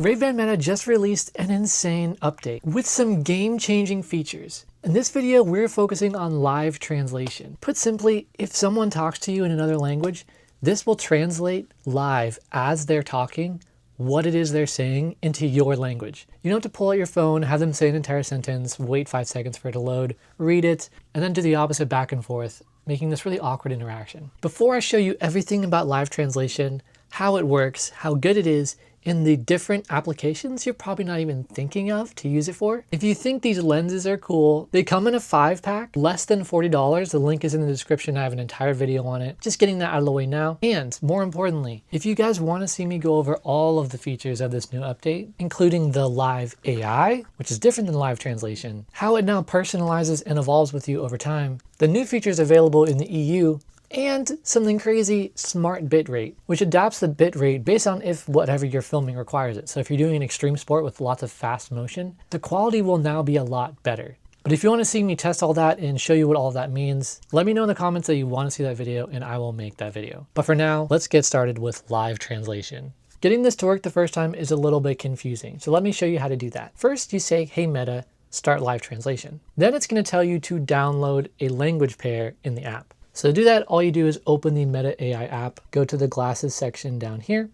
Ray-Ban Meta just released an insane update with some game-changing features. In this video, we're focusing on live translation. Put simply, if someone talks to you in another language, this will translate live as they're talking what it is they're saying into your language. You don't have to pull out your phone, have them say an entire sentence, wait 5 seconds for it to load, read it, and then do the opposite back and forth, making this really awkward interaction. Before I show you everything about live translation, how it works, how good it is, in the different applications you're probably not even thinking of to use it for. If you think these lenses are cool, they come in a 5-pack, less than $40. The link is in the description. I have an entire video on it. Just getting that out of the way now. And more importantly, if you guys want to see me go over all of the features of this new update, including the live AI, which is different than live translation, how it now personalizes and evolves with you over time, the new features available in the EU, and something crazy, smart bitrate, which adapts the bitrate based on if whatever you're filming requires it. So if you're doing an extreme sport with lots of fast motion, the quality will now be a lot better. But if you want to see me test all that and show you what all of that means, let me know in the comments that you want to see that video and I will make that video. But for now, let's get started with live translation. Getting this to work the first time is a little bit confusing. So let me show you how to do that. First, you say, "Hey Meta, start live translation." Then it's going to tell you to download a language pair in the app. So to do that, all you do is open the Meta AI app, go to the glasses section down here,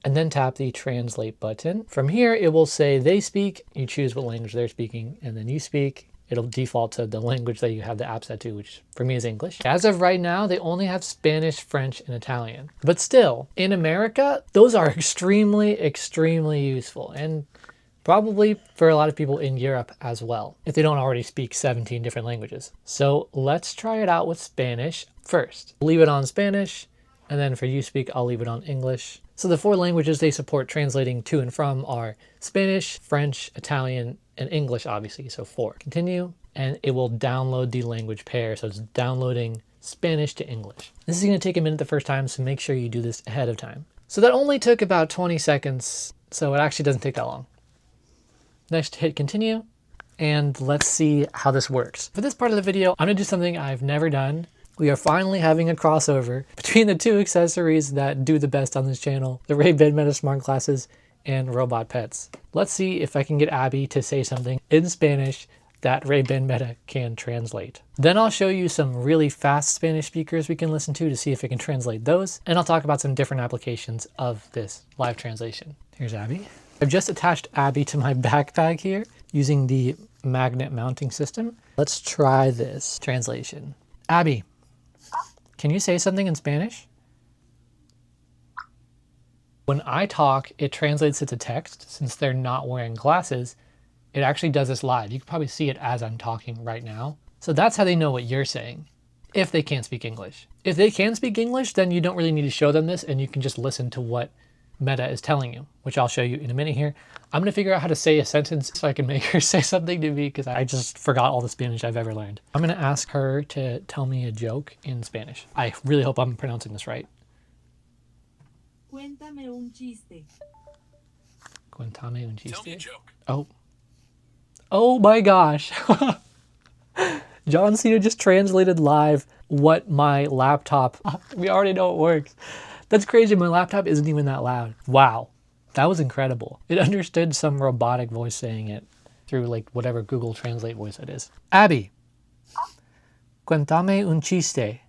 and then tap the translate button. From here, it will say they speak, you choose what language they're speaking, and then you speak. It'll default to the language that you have the app set to, which for me is English. As of right now, they only have Spanish, French, and Italian. But still, in America, those are extremely, extremely useful. And probably for a lot of people in Europe as well, if they don't already speak 17 different languages. So let's try it out with Spanish first. Leave it on Spanish, and then for you speak, I'll leave it on English. So the 4 languages they support translating to and from are Spanish, French, Italian, and English, obviously, so 4. Continue, and it will download the language pair. So it's downloading Spanish to English. This is gonna take a minute the first time, so make sure you do this ahead of time. So that only took about 20 seconds, so it actually doesn't take that long. Next, hit continue, and let's see how this works. For this part of the video, I'm gonna do something I've never done. We are finally having a crossover between the 2 accessories that do the best on this channel, the Ray-Ban Meta smart glasses and robot pets. Let's see if I can get Abby to say something in Spanish that Ray-Ban Meta can translate. Then I'll show you some really fast Spanish speakers we can listen to see if it can translate those, and I'll talk about some different applications of this live translation. Here's Abby. I've just attached Abby to my backpack here using the magnet mounting system. Let's try this translation. Abby, can you say something in Spanish? When I talk, it translates it to text. Since they're not wearing glasses, it actually does this live. You can probably see it as I'm talking right now. So that's how they know what you're saying, if they can't speak English. If they can speak English, then you don't really need to show them this and you can just listen to what Meta is telling you, which I'll show you in a minute here. I'm gonna figure out how to say a sentence so I can make her say something to me because I just forgot all the Spanish I've ever learned. I'm gonna ask her to tell me a joke in Spanish. I really hope I'm pronouncing this right. Cuéntame un chiste. Cuéntame un chiste. Tell me a joke. Oh my gosh. John Cena just translated live what my laptop, we already know it works. That's crazy, my laptop isn't even that loud. Wow, that was incredible. It understood some robotic voice saying it through like whatever Google Translate voice it is. Abby, cuéntame un chiste.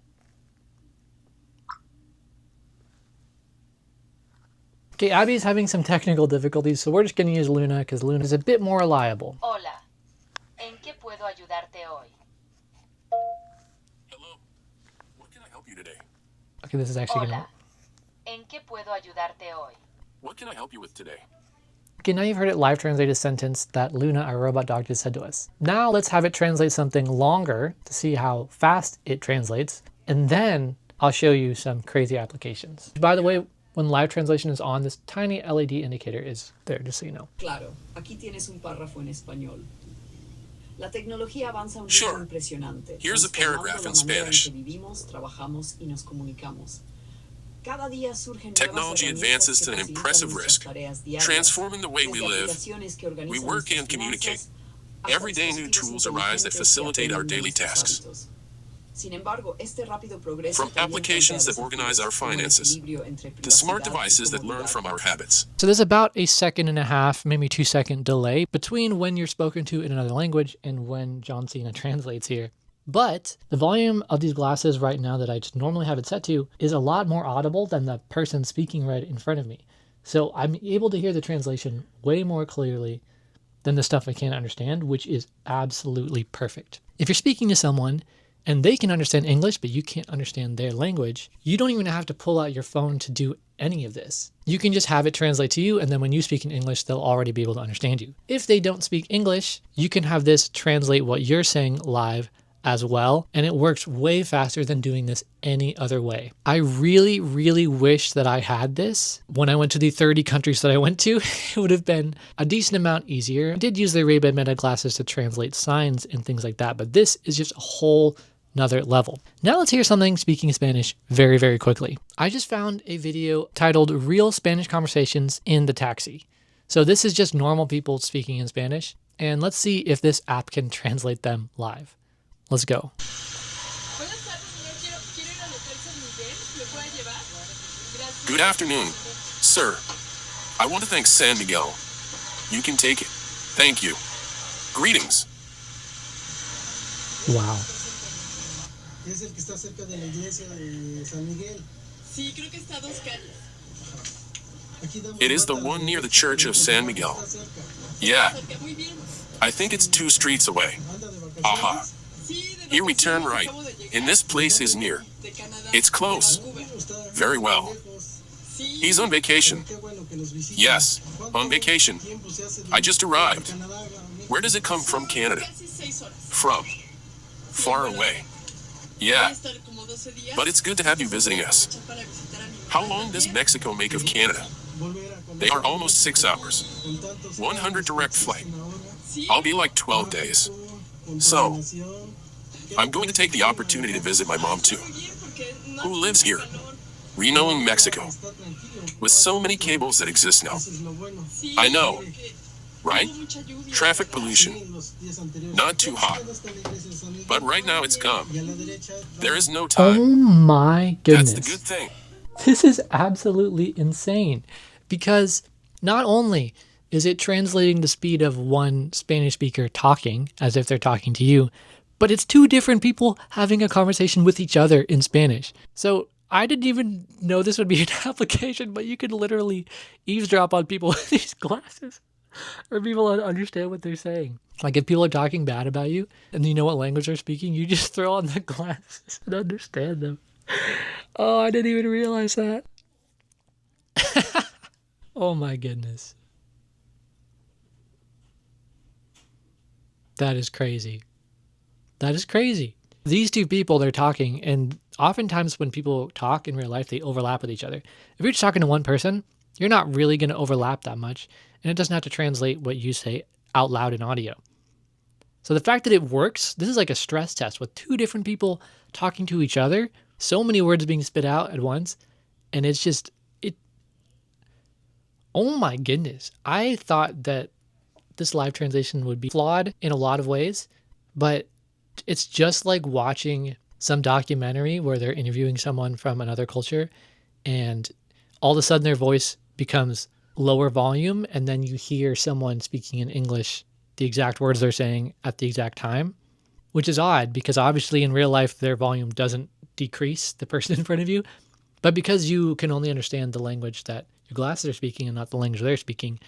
Okay, Abby's having some technical difficulties, so we're just gonna use Luna because Luna is a bit more reliable. Hola, ¿en qué puedo ayudarte hoy? Hello. What can I help you today? Okay, this is actually gonna... Hola, ¿en qué puedo ayudarte hoy? What can I help you with today? Okay, now you've heard it live translate a sentence that Luna, our robot dog, just said to us. Now let's have it translate something longer to see how fast it translates, and then I'll show you some crazy applications. By the way, when live translation is on, this tiny LED indicator is there, just so you know. Claro, aquí tienes un párrafo en español. La tecnología avanza a un Sure. ritmo impresionante. Here's a paragraph in Spanish. La manera en que vivimos, trabajamos y nos comunicamos. Cada día surgen Technology nuevas advances herramientas to an que facilitan impressive nuestras risk, tareas diarias, transforming the way we desde live, aplicaciones que organizan we work nuestras and communicate. finanzas, hasta Every day new dispositivos tools arise that inteligentes que facilitate our aprenden daily nuestros tasks. hábitos. Sin embargo, este rápido progreso From también applications plantea that organize our desafíos, como el finances, equilibrio entre to smart privacidad y devices that learn comodidad. from our habits. So there's about a 1.5 seconds, maybe 2 second delay between when you're spoken to in another language and when John Cena translates here. But the volume of these glasses right now that I just normally have it set to is a lot more audible than the person speaking right in front of me. So I'm able to hear the translation way more clearly than the stuff I can't understand, which is absolutely perfect. If you're speaking to someone and they can understand English, but you can't understand their language, you don't even have to pull out your phone to do any of this. You can just have it translate to you, and then when you speak in English, they'll already be able to understand you. If they don't speak English, you can have this translate what you're saying live as well, and it works way faster than doing this any other way. I really, really wish that I had this when I went to the 30 countries that I went to. It would have been a decent amount easier. I did use the Ray-Ban Meta glasses to translate signs and things like that, but this is just a whole another level. Now let's hear something speaking Spanish very, very quickly. I just found a video titled Real Spanish Conversations in the Taxi. So this is just normal people speaking in Spanish, and let's see if this app can translate them live. Let's go. Good afternoon, sir. I want to thank San Miguel. You can take it. Thank you. Greetings. Wow. Es el que está cerca de la iglesia de San Miguel. Sí, creo que está a 2 calles. Aquí damos It is the vuelta a la one near the derecha, church of San Miguel. está cerca. Yeah, Muy bien. I think it's 2 streets away. Anda de vacaciones. Aha. Sí, de Here we turn vacaciones, right. acabo de llegar And this place is near. de Canadá. It's close. Vancouver. Está Very well. lejos. Sí, He's on vacation. Qué bueno que nos visita. Yes, ¿Cuánto on vacation. tiempo se hace de I just arrived. Canadá a México? Where does it come from, Canada? casi 6 horas. From. Far away. Voy Yeah, a estar como 12 días. but it's good to have you visiting us. Para visitar a mi mamá How long does también. Mexico make of Canada? Volver a They are conocer almost 6 hours. con tantos 100 direct flight. una hora. Sí, I'll be like 12 days. Con So, programación. I'm going to take the opportunity to visit my mom too, muy bien porque no who hace lives here, calor. Reno, in Mexico, Está tranquilo. with so many cables that exist now, Eso es lo bueno. Sí, I know. porque right? hubo mucha lluvia. Traffic pollution. Sí, los días anteriores. Not too hot. Está la iglesia de San Miguel. But right now it's calm. Y a la derecha, There is no Oh time. my That's goodness. the good thing. This is absolutely insane because not only is it translating the speed of one Spanish speaker talking as if they're talking to you, but it's 2 different people having a conversation with each other in Spanish. So I didn't even know this would be an application, but you could literally eavesdrop on people with these glasses or people understand what they're saying. Like if people are talking bad about you and you know what language they're speaking, you just throw on the glasses and understand them. Oh, I didn't even realize that. Oh my goodness. That is crazy. That is crazy. These 2 people, they're talking, and oftentimes when people talk in real life, they overlap with each other. If you're just talking to one person, you're not really going to overlap that much, and it doesn't have to translate what you say out loud in audio. So the fact that it works, this is like a stress test with 2 different people talking to each other, so many words being spit out at once, and it's just, oh my goodness. I thought that this live translation would be flawed in a lot of ways, but it's just like watching some documentary where they're interviewing someone from another culture and all of a sudden their voice becomes lower volume and then you hear someone speaking in English the exact words they're saying at the exact time, which is odd because obviously in real life their volume doesn't decrease the person in front of you, but because you can only understand the language that your glasses are speaking and not the language they're speaking,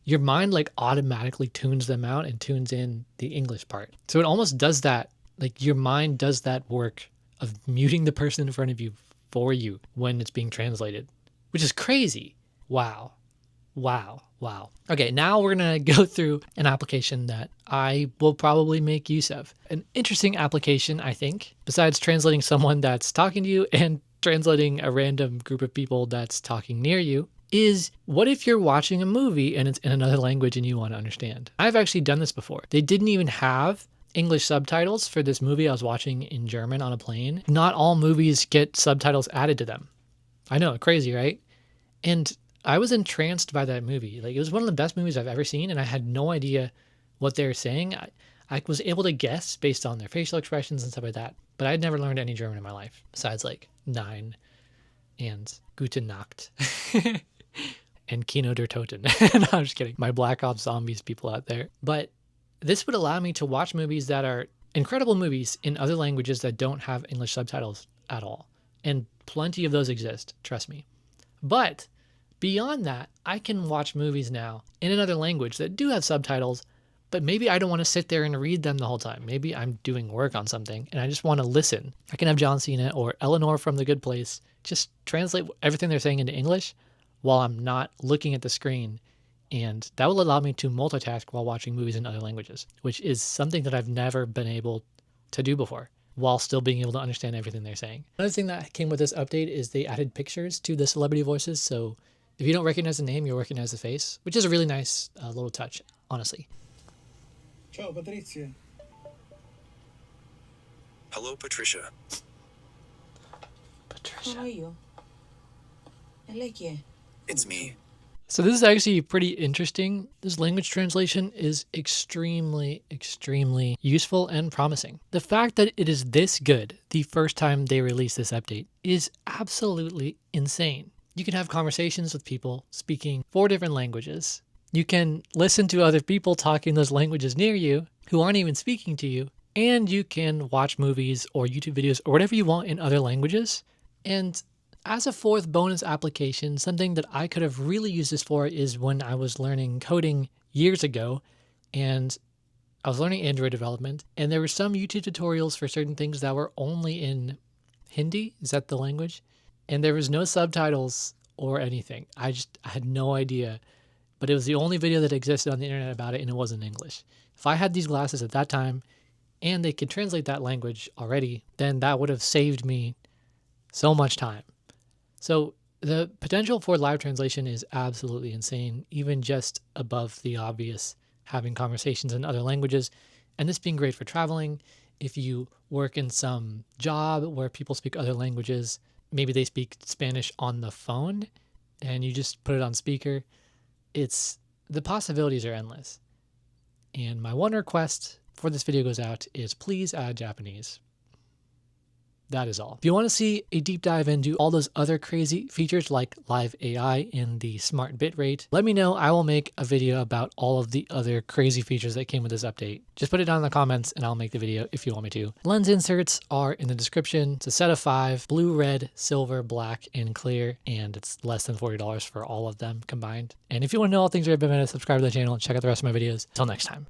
your mind like automatically tunes them out and tunes in the English part. So it almost does that, like your mind does that work of muting the person in front of you for you when it's being translated, which is crazy. Wow. Wow. Wow. Okay, now we're going to go through an application that I will probably make use of. An interesting application, I think, besides translating someone that's talking to you and translating a random group of people that's talking near you, is what if you're watching a movie and it's in another language and you want to understand? I've actually done this before. They didn't even have English subtitles for this movie I was watching in German on a plane. Not all movies get subtitles added to them. I know, crazy, right? And I was entranced by that movie. Like, it was one of the best movies I've ever seen, and I had no idea what they were saying. I was able to guess based on their facial expressions and stuff like that, but I'd never learned any German in my life besides like Nein and Gute Nacht and Kino der Toten. No, I'm just kidding. My Black Ops Zombies people out there. But this would allow me to watch movies that are incredible movies in other languages that don't have English subtitles at all. And plenty of those exist, trust me. But beyond that, I can watch movies now in another language that do have subtitles, but maybe I don't want to sit there and read them the whole time. Maybe I'm doing work on something and I just want to listen. I can have John Cena or Eleanor from The Good Place just translate everything they're saying into English while I'm not looking at the screen. And that will allow me to multitask while watching movies in other languages, which is something that I've never been able to do before, while still being able to understand everything they're saying. Another thing that came with this update is they added pictures to the celebrity voices. So if you don't recognize the name, you'll recognize the face, which is a really nice little touch, honestly. Ciao Patrizia. Hello, Patricia. Patricia. io. E lei chi è? It's me. So this is actually pretty interesting. This language translation is extremely, extremely useful and promising. The fact that it is this good the first time they release this update is absolutely insane. You can have conversations with people speaking 4 different languages. You can listen to other people talking those languages near you who aren't even speaking to you. And you can watch movies or YouTube videos or whatever you want in other languages. And as a 4th bonus application, something that I could have really used this for is when I was learning coding years ago and I was learning Android development, and there were some YouTube tutorials for certain things that were only in Hindi. Is that the language? And there was no subtitles or anything. I had no idea, but it was the only video that existed on the internet about it, and it was in English. If I had these glasses at that time and they could translate that language already, then that would have saved me so much time. So the potential for live translation is absolutely insane, even just above the obvious, having conversations in other languages. And this being great for traveling. If you work in some job where people speak other languages, maybe they speak Spanish on the phone and you just put it on speaker, the possibilities are endless. And my one request before this video goes out is please add Japanese. That is all. If you want to see a deep dive into all those other crazy features like live AI and the smart bitrate, let me know. I will make a video about all of the other crazy features that came with this update. Just put it down in the comments and I'll make the video if you want me to. Lens inserts are in the description. It's a set of 5, blue, red, silver, black, and clear, and it's less than $40 for all of them combined. And if you want to know all things Ray-Ban, subscribe to the channel and check out the rest of my videos. Till next time.